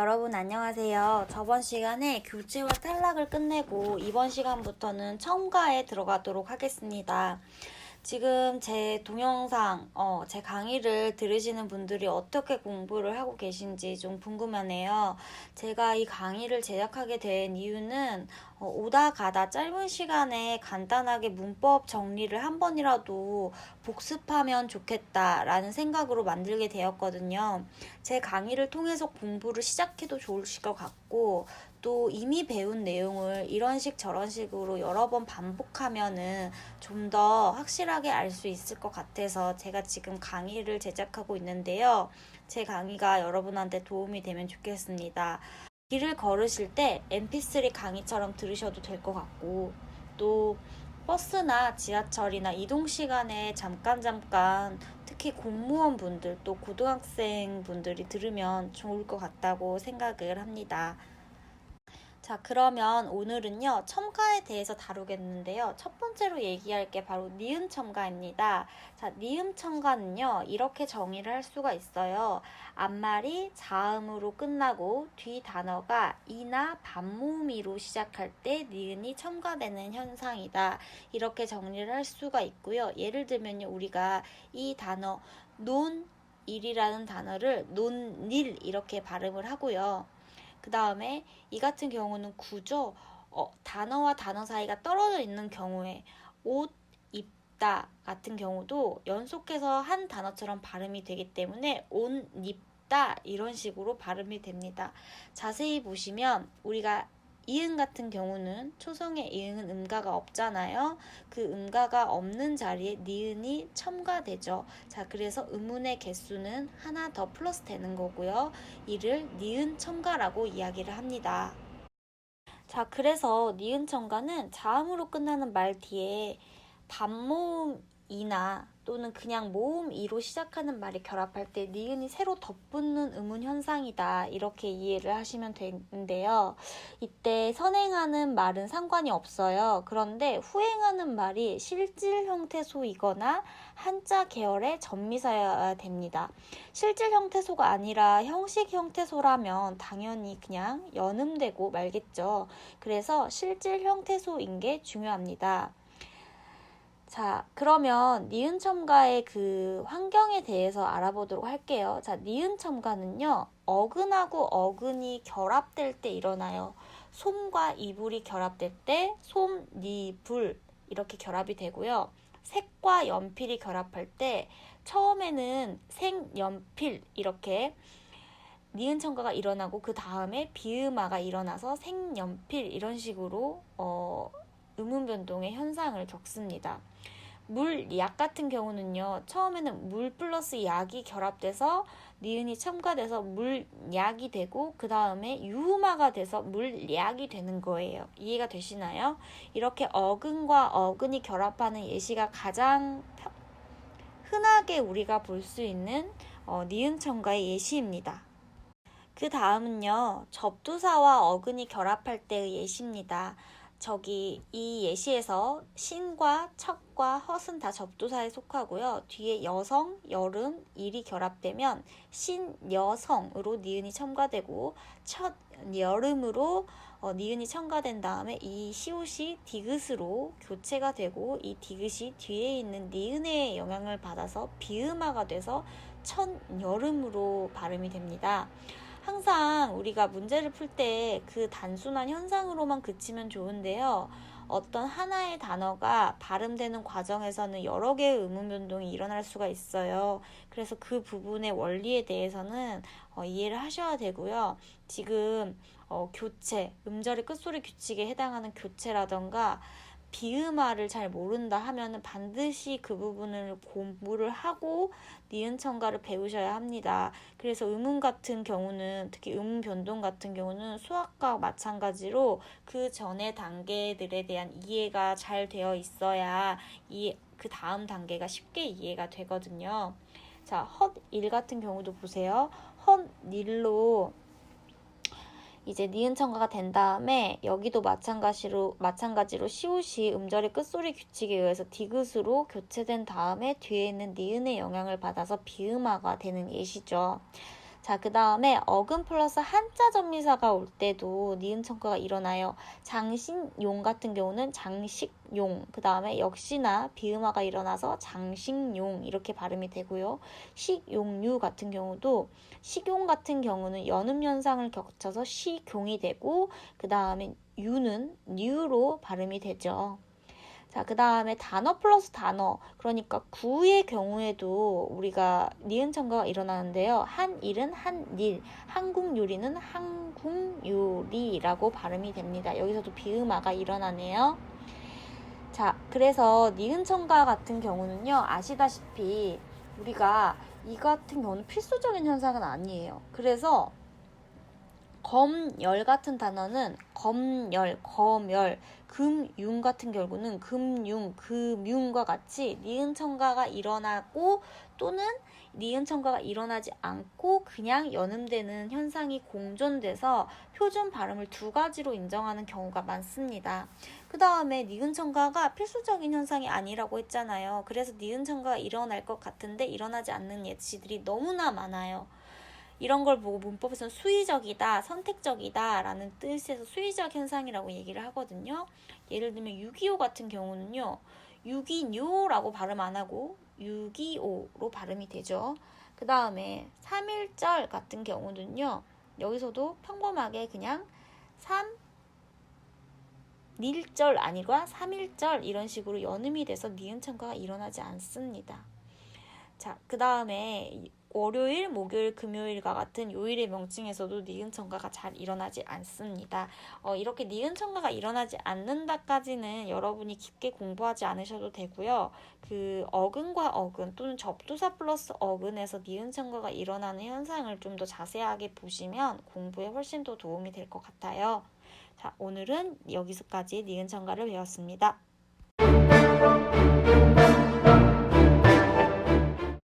여러분 안녕하세요. 저번 시간에 교체와 탈락을 끝내고 이번 시간부터는 첨가에 들어가도록 하겠습니다. 지금 제 동영상, 제 강의를 들으시는 분들이 어떻게 공부를 하고 계신지 좀 궁금하네요. 제가 이 강의를 제작하게 된 이유는 오다 가다 짧은 시간에 간단하게 문법 정리를 한 번이라도 복습하면 좋겠다라는 생각으로 만들게 되었거든요. 제 강의를 통해서 공부를 시작해도 좋으실 것 같고, 또 이미 배운 내용을 이런 식 저런 식으로 여러 번 반복하면은 좀 더 확실하게 알 수 있을 것 같아서 제가 지금 강의를 제작하고 있는데요. 제 강의가 여러분한테 도움이 되면 좋겠습니다. 길을 걸으실 때 mp3 강의처럼 들으셔도 될 것 같고, 또 버스나 지하철이나 이동 시간에 잠깐 특히 공무원 분들 또 고등학생 분들이 들으면 좋을 것 같다고 생각을 합니다. 자, 그러면 오늘은요, 첨가에 대해서 다루겠는데요. 첫 번째로 얘기할 게 바로 니은 첨가입니다. 자, 니은 첨가는요, 이렇게 정의를 할 수가 있어요. 앞말이 자음으로 끝나고 뒤 단어가 이나 반모음이로 시작할 때 니은이 첨가되는 현상이다. 이렇게 정리를 할 수가 있고요. 예를 들면요, 우리가 이 단어 논일이라는 단어를 논일 이렇게 발음을 하고요. 그 다음에 이 같은 경우는 구조, 단어와 단어 사이가 떨어져 있는 경우에 옷 입다 같은 경우도 연속해서 한 단어처럼 발음이 되기 때문에 옷 입다 이런 식으로 발음이 됩니다. 자세히 보시면 우리가 이응 같은 경우는 초성의 이응은 음가가 없잖아요. 그 음가가 없는 자리에 니은이 첨가되죠. 자, 그래서 음운의 개수는 하나 더 플러스 되는 거고요. 이를 니은 첨가라고 이야기를 합니다. 자, 그래서 니은 첨가는 자음으로 끝나는 말 뒤에 반모음이나 또는 그냥 모음 이로 시작하는 말이 결합할 때 니은이 새로 덧붙는 음운 현상이다. 이렇게 이해를 하시면 되는데요. 이때 선행하는 말은 상관이 없어요. 그런데 후행하는 말이 실질 형태소이거나 한자 계열의 전미사여야 됩니다. 실질 형태소가 아니라 형식 형태소라면 당연히 그냥 연음되고 말겠죠. 그래서 실질 형태소인 게 중요합니다. 자, 그러면 니은 첨가의 그 환경에 대해서 알아보도록 할게요. 자, 니은 첨가는요, 어근하고 어근이 결합될 때 일어나요. 솜과 이불이 결합될 때 솜, 니, 불 이렇게 결합이 되고요. 색과 연필이 결합할 때 처음에는 생, 연필 이렇게 니은 첨가가 일어나고 그 다음에 비음화가 일어나서 생, 연필 이런 식으로 음운 변동의 현상을 겪습니다. 물, 약 같은 경우는요, 처음에는 물 플러스 약이 결합돼서 니은이 첨가돼서 물약이 되고 그 다음에 유음화가 돼서 물약이 되는 거예요. 이해가 되시나요? 이렇게 어근과 어근이 결합하는 예시가 가장 흔하게 우리가 볼 수 있는 니은 첨가의 예시입니다. 그 다음은요, 접두사와 어근이 결합할 때의 예시입니다. 이 예시에서 신과 척과 헛은 다 접두사에 속하고요. 뒤에 여성, 여름, 일이 결합되면 신여성으로 니은이 첨가되고 첫 여름으로 니은이 첨가된 다음에 이 시옷이 디귿으로 교체가 되고 이 디귿이 뒤에 있는 니은의 영향을 받아서 비음화가 돼서 첫 여름으로 발음이 됩니다. 항상 우리가 문제를 풀 때 그 단순한 현상으로만 그치면 좋은데요. 어떤 하나의 단어가 발음되는 과정에서는 여러 개의 음운 변동이 일어날 수가 있어요. 그래서 그 부분의 원리에 대해서는 이해를 하셔야 되고요. 지금 교체, 음절의 끝소리 규칙에 해당하는 교체라던가 비음화를 잘 모른다 하면은 반드시 그 부분을 공부를 하고 니은 첨가를 배우셔야 합니다. 그래서 음운 같은 경우는 특히 음운 변동 같은 경우는 수학과 마찬가지로 그 전의 단계들에 대한 이해가 잘 되어 있어야 그 다음 단계가 쉽게 이해가 되거든요. 자, 헛일 같은 경우도 보세요. 헛일로 이제 니은 첨가가 된 다음에 여기도 마찬가지로 시옷이 음절의 끝소리 규칙에 의해서 디귿으로 교체된 다음에 뒤에 있는 니은의 영향을 받아서 비음화가 되는 예시죠. 자, 그 다음에 어근 플러스 한자 접미사가 올 때도 니은 청가가 일어나요. 장신용 같은 경우는 장식용, 그 다음에 역시나 비음화가 일어나서 장식용 이렇게 발음이 되고요. 식용유 같은 경우도 식용 같은 경우는 연음 현상을 겹쳐서 시경이 되고 그 다음에 유는 뉴로 발음이 되죠. 자, 그 다음에 단어 플러스 단어, 그러니까 구의 경우에도 우리가 니은 청가가 일어나는데요. 한일은 한일, 한국요리는 한국요리라고 발음이 됩니다. 여기서도 비음화가 일어나네요. 자, 그래서 니은 청가 같은 경우는요, 아시다시피 우리가 이 같은 경우는 필수적인 현상은 아니에요. 그래서 검열 같은 단어는 검열, 검열, 금융 같은 경우는 금융, 금융과 같이 니은 청가가 일어나고 또는 니은 청가가 일어나지 않고 그냥 연음되는 현상이 공존돼서 표준 발음을 두 가지로 인정하는 경우가 많습니다. 그 다음에 니은 청가가 필수적인 현상이 아니라고 했잖아요. 그래서 니은 청가가 일어날 것 같은데 일어나지 않는 예시들이 너무나 많아요. 이런 걸 보고 문법에서는 수의적이다, 선택적이다 라는 뜻에서 수의적 현상이라고 얘기를 하거든요. 예를 들면 625 같은 경우는요. 625라고 발음 안 하고 625로 발음이 되죠. 그 다음에 3.1절 같은 경우는요. 여기서도 평범하게 그냥 3.1절 아니고 3.1절 이런 식으로 연음이 돼서 니은 청가가 일어나지 않습니다. 자, 그 다음에 월요일, 목요일, 금요일과 같은 요일의 명칭에서도 니은 청가가 잘 일어나지 않습니다. 이렇게 니은 청가가 일어나지 않는다까지는 여러분이 깊게 공부하지 않으셔도 되고요. 그 어근과 어근 또는 접두사 플러스 어근에서 니은 청가가 일어나는 현상을 좀 더 자세하게 보시면 공부에 훨씬 더 도움이 될 것 같아요. 자, 오늘은 여기서까지 니은 청가를 배웠습니다.